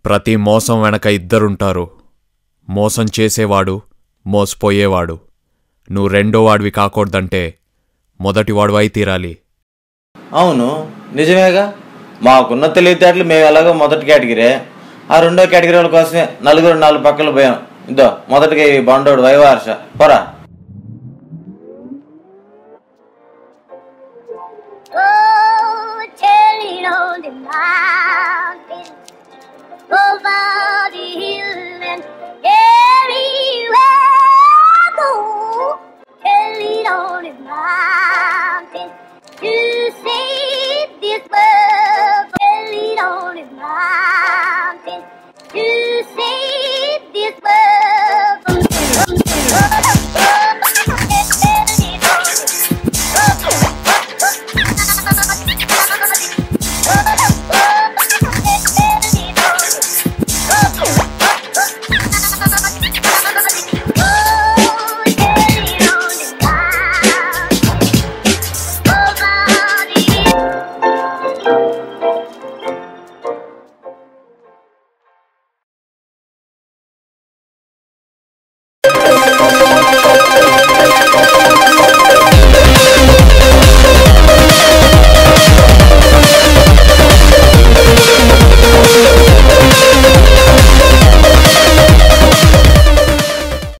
ప్రతి మోసం వెనక ఇద్దరుంటారు. మోసం చేసేవాడు, మోసపోయేవాడు. నువ్వు రెండో వాడివి కాకూడదంటే మొదటివాడు అయి తీరాలి. అవును, నిజమేగా. మాకున్న తెలివితేటలు మేము ఎలాగో మొదటి కేటగిరీ, ఆ రెండో కేటగిరీ వాళ్ళ కోసమే నలుగురు 4 పక్కలు పోయాం. ఇద్దో మొదటిగా ఈ బండోడు వైవార్ష పోరా.